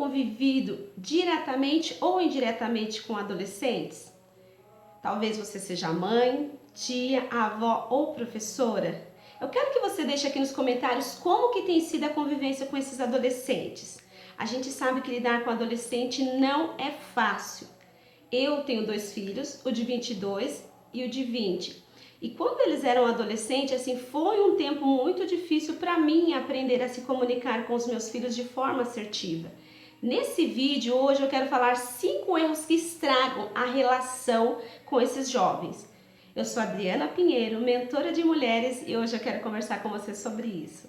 convivido diretamente ou indiretamente com adolescentes? Talvez você seja mãe, tia, avó ou professora. Eu quero que você deixe aqui nos comentários como que tem sido a convivência com esses adolescentes. A gente sabe que lidar com adolescente não é fácil. Eu tenho 2 filhos, o de 22 e o de 20. E quando eles eram adolescentes, assim, foi um tempo muito difícil para mim aprender a se comunicar com os meus filhos de forma assertiva. Nesse vídeo, hoje eu quero falar 5 erros que estragam a relação com esses jovens. Eu sou Adriana Pinheiro, mentora de mulheres, e hoje eu quero conversar com você sobre isso.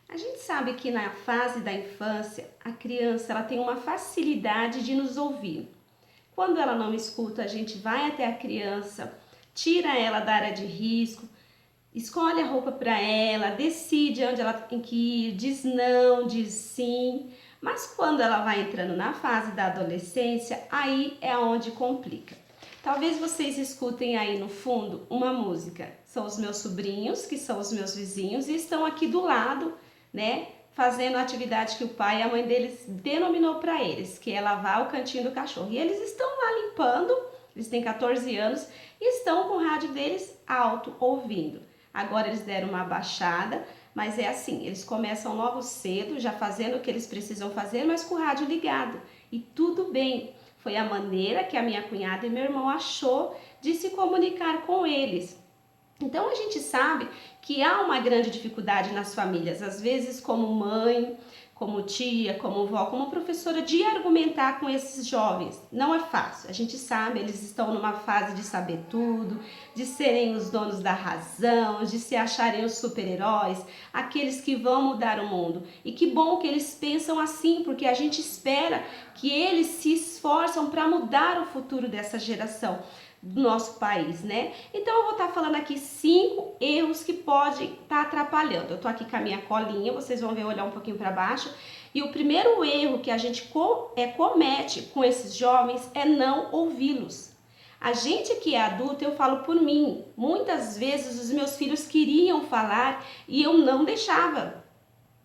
A gente sabe que na fase da infância, a criança ela tem uma facilidade de nos ouvir. Quando ela não escuta, a gente vai até a criança, tira ela da área de risco, escolhe a roupa para ela, decide onde ela tem que ir, diz não, diz sim. Mas quando ela vai entrando na fase da adolescência, aí é onde complica. Talvez vocês escutem aí no fundo uma música. São os meus sobrinhos, que são os meus vizinhos, e estão aqui do lado, né? Fazendo a atividade que o pai e a mãe deles denominou para eles, que é lavar o cantinho do cachorro. E eles estão lá limpando, eles têm 14 anos e estão com o rádio deles alto, ouvindo. Agora eles deram uma abaixada, mas é assim, eles começam logo cedo, já fazendo o que eles precisam fazer, mas com o rádio ligado. E tudo bem, foi a maneira que a minha cunhada e meu irmão achou de se comunicar com eles. Então a gente sabe que há uma grande dificuldade nas famílias, às vezes como mãe, como tia, como vó, como professora, de argumentar com esses jovens. Não é fácil, a gente sabe, eles estão numa fase de saber tudo, de serem os donos da razão, de se acharem os super-heróis, aqueles que vão mudar o mundo. E que bom que eles pensam assim, porque a gente espera que eles se esforçam para mudar o futuro dessa geração do nosso país, né? Então eu vou estar falando aqui 5 erros que podem estar atrapalhando. Eu tô aqui com a minha colinha, vocês vão ver eu olhar um pouquinho para baixo. E o primeiro erro que a gente comete com esses jovens é não ouvi-los. A gente que é adulto, eu falo por mim, muitas vezes os meus filhos queriam falar e eu não deixava.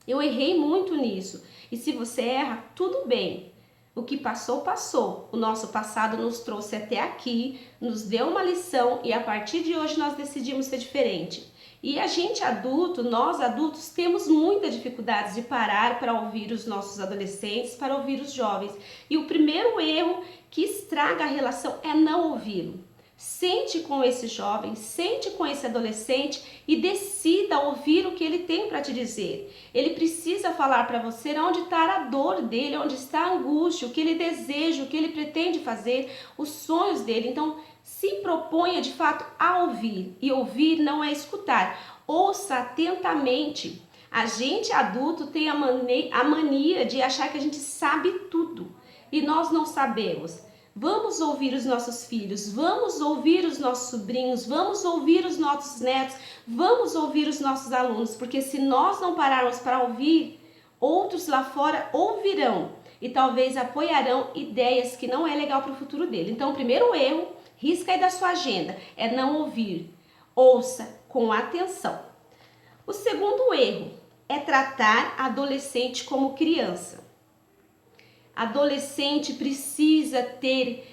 Eu errei muito nisso. E se você erra, tudo bem. O que passou, passou. O nosso passado nos trouxe até aqui, nos deu uma lição e a partir de hoje nós decidimos ser diferente. E a gente adulto, nós adultos, temos muita dificuldade de parar para ouvir os nossos adolescentes, para ouvir os jovens. E o primeiro erro que estraga a relação é não ouvi-lo. Sente com esse jovem, sente com esse adolescente e decida ouvir o que ele tem para te dizer. Ele precisa falar para você onde está a dor dele, onde está a angústia, o que ele deseja, o que ele pretende fazer, os sonhos dele. Então, se proponha de fato a ouvir. E ouvir não é escutar. Ouça atentamente. A gente adulto tem a mania de achar que a gente sabe tudo e nós não sabemos. Vamos ouvir os nossos filhos, vamos ouvir os nossos sobrinhos, vamos ouvir os nossos netos, vamos ouvir os nossos alunos, porque se nós não pararmos para ouvir, outros lá fora ouvirão e talvez apoiarão ideias que não é legal para o futuro dele. Então, o primeiro erro, risca aí da sua agenda, é não ouvir. Ouça com atenção. O segundo erro é tratar adolescente como criança. Adolescente precisa ter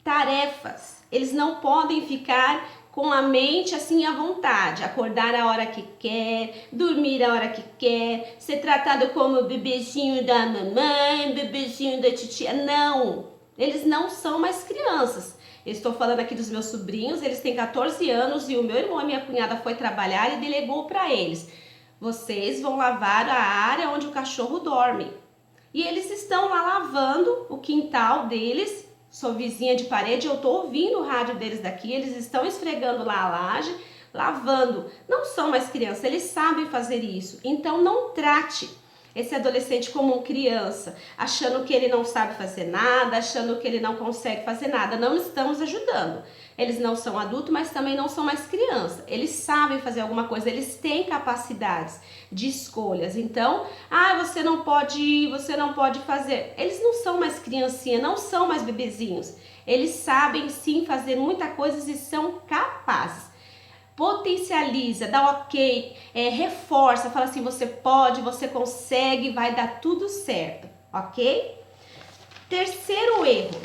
tarefas, eles não podem ficar com a mente assim à vontade, acordar a hora que quer, dormir a hora que quer, ser tratado como bebezinho da mamãe, bebezinho da titia. Não, eles não são mais crianças. Eu estou falando aqui dos meus sobrinhos, eles têm 14 anos e o meu irmão e minha cunhada foi trabalhar e delegou para eles: vocês vão lavar a área onde o cachorro dorme. E eles estão lá lavando o quintal deles, sou vizinha de parede, eu tô ouvindo o rádio deles daqui, eles estão esfregando lá a laje, lavando. Não são mais crianças, eles sabem fazer isso. Então não trate esse adolescente como criança, achando que ele não sabe fazer nada, achando que ele não consegue fazer nada. Não estamos ajudando. Eles não são adultos, mas também não são mais criança. Eles sabem fazer alguma coisa, eles têm capacidades de escolhas. Então, você não pode fazer. Eles não são mais criancinha, não são mais bebezinhos. Eles sabem sim fazer muita coisa e são capazes. potencializa, dá ok, reforça, fala assim, você pode, você consegue, vai dar tudo certo, ok? Terceiro erro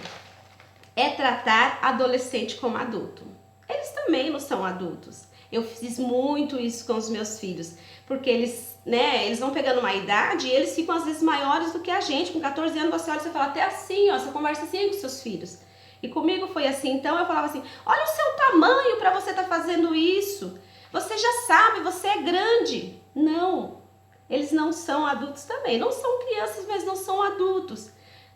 é tratar adolescente como adulto. Eles também não são adultos. Eu fiz muito isso com os meus filhos, porque eles vão pegando uma idade e eles ficam às vezes maiores do que a gente. Com 14 anos você olha e você fala até assim, ó, você conversa assim com seus filhos. E comigo foi assim, então eu falava assim, olha o seu tamanho para você estar fazendo isso. Você já sabe, você é grande. Não, eles não são adultos também. Não são crianças, mas não são adultos.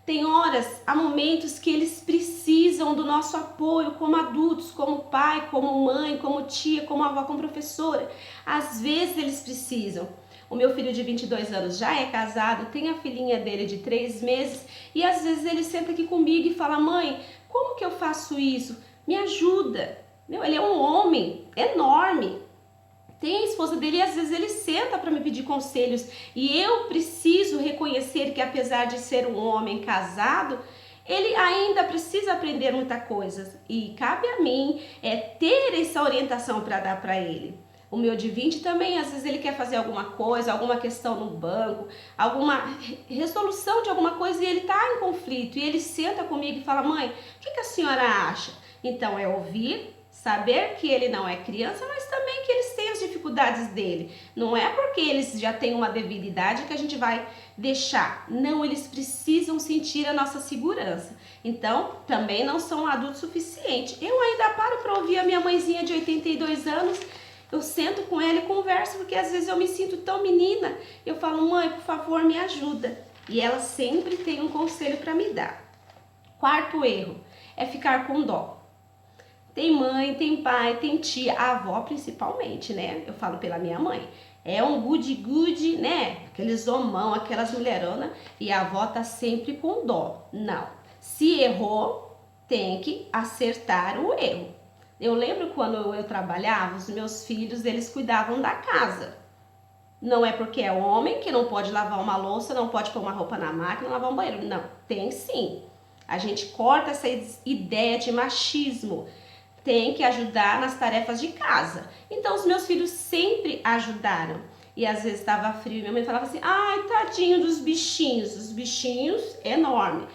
Tem horas, há momentos que eles precisam do nosso apoio como adultos, como pai, como mãe, como tia, como avó, como professora. Às vezes eles precisam. O meu filho de 22 anos já é casado, tem a filhinha dele de 3 meses e às vezes ele senta aqui comigo e fala, mãe, como que eu faço isso? Me ajuda. Ele é um homem enorme. Tem a esposa dele e às vezes ele senta para me pedir conselhos e eu preciso reconhecer que apesar de ser um homem casado, ele ainda precisa aprender muita coisa e cabe a mim ter essa orientação para dar para ele. O meu de 20 também, às vezes ele quer fazer alguma coisa, alguma questão no banco, alguma resolução de alguma coisa e ele está em conflito e ele senta comigo e fala, mãe, o que a senhora acha? Então é ouvir, saber que ele não é criança, mas também que eles têm as dificuldades dele. Não é porque eles já têm uma debilidade que a gente vai deixar. Não, eles precisam sentir a nossa segurança. Então, também não são adultos suficientes. Eu ainda paro para ouvir a minha mãezinha de 82 anos. Eu sento com ela e converso, porque às vezes eu me sinto tão menina. Eu falo, mãe, por favor, me ajuda. E ela sempre tem um conselho para me dar. Quarto erro é ficar com dó. Tem mãe, tem pai, tem tia, a avó principalmente, né? Eu falo pela minha mãe. É um good, né? Aqueles homão, aquelas mulheronas, e a avó tá sempre com dó. Não. Se errou, tem que acertar o erro. Eu lembro quando eu trabalhava, os meus filhos, eles cuidavam da casa. Não é porque é homem que não pode lavar uma louça, não pode pôr uma roupa na máquina, lavar um banheiro. Não, tem sim. A gente corta essa ideia de machismo. Tem que ajudar nas tarefas de casa. Então os meus filhos sempre ajudaram. E às vezes estava frio e minha mãe falava assim, ai, tadinho dos bichinhos. Os bichinhos enormes.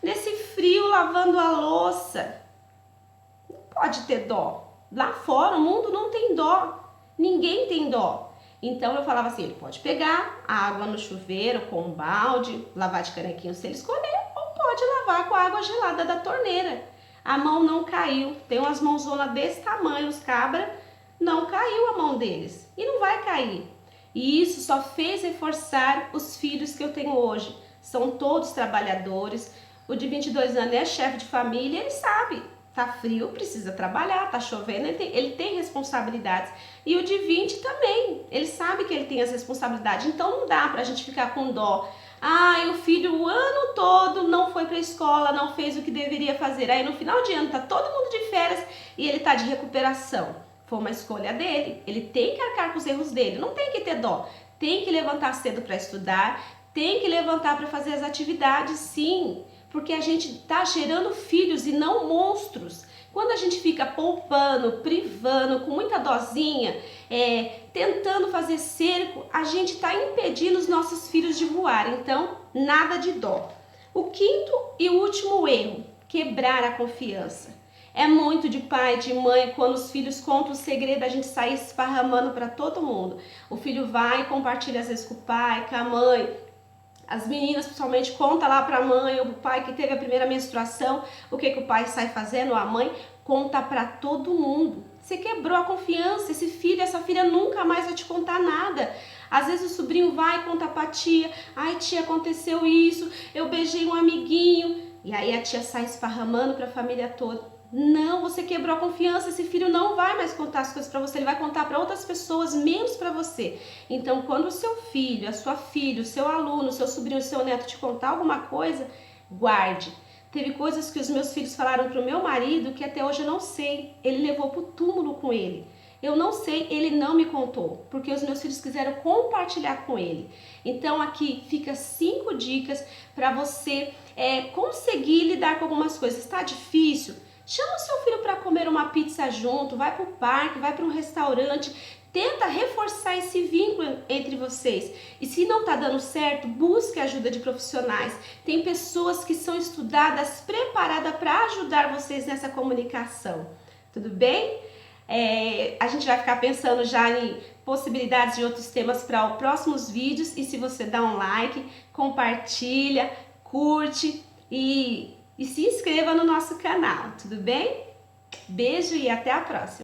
Nesse frio lavando a louça. Não pode ter dó. Lá fora o mundo não tem dó. Ninguém tem dó. Então eu falava assim, ele pode pegar a água no chuveiro com um balde, lavar de canequinho se ele escolher, ou pode lavar com a água gelada da torneira. A mão não caiu, tem umas mãozonas desse tamanho, os cabra, não caiu a mão deles e não vai cair. E isso só fez reforçar os filhos que eu tenho hoje. São todos trabalhadores, o de 22 anos é chefe de família, ele sabe, tá frio, precisa trabalhar, tá chovendo, ele tem responsabilidades. E o de 20 também, ele sabe que ele tem as responsabilidades, então não dá pra gente ficar com dó. Ai, o filho o ano todo não foi para a escola, não fez o que deveria fazer. Aí no final de ano tá todo mundo de férias e ele tá de recuperação. Foi uma escolha dele. Ele tem que arcar com os erros dele. Não tem que ter dó. Tem que levantar cedo para estudar. Tem que levantar para fazer as atividades, sim. Porque a gente tá gerando filhos e não monstros. Quando a gente fica poupando, privando, com muita dosinha, tentando fazer cerco, a gente está impedindo os nossos filhos de voar. Então, nada de dó. O quinto e último erro, quebrar a confiança. É muito de pai, de mãe, quando os filhos contam o segredo, a gente sai esparramando para todo mundo. O filho vai e compartilha às vezes com o pai, com a mãe. As meninas, principalmente, conta lá para a mãe ou para o pai que teve a primeira menstruação, o que o pai sai fazendo, a mãe conta para todo mundo. Você quebrou a confiança, esse filho, essa filha nunca mais vai te contar nada. Às vezes o sobrinho vai contar para a tia, ai tia, aconteceu isso, eu beijei um amiguinho, e aí a tia sai esparramando para a família toda. Não, você quebrou a confiança, esse filho não vai mais contar as coisas para você, ele vai contar para outras pessoas, menos para você. Então, quando o seu filho, a sua filha, o seu aluno, o seu sobrinho, o seu neto te contar alguma coisa, guarde. Teve coisas que os meus filhos falaram para o meu marido que até hoje eu não sei, ele levou para o túmulo com ele. Eu não sei, ele não me contou, porque os meus filhos quiseram compartilhar com ele. Então aqui fica 5 dicas para você conseguir lidar com algumas coisas. Está difícil? Chama o seu filho para comer uma pizza junto, vai para o parque, vai para um restaurante. Tenta reforçar esse vínculo entre vocês. E se não está dando certo, busque a ajuda de profissionais. Tem pessoas que são estudadas, preparadas para ajudar vocês nessa comunicação. Tudo bem? A gente vai ficar pensando já em possibilidades de outros temas para os próximos vídeos. E se você dá um like, compartilha, curte e se inscreva no nosso canal. Tudo bem? Beijo e até a próxima!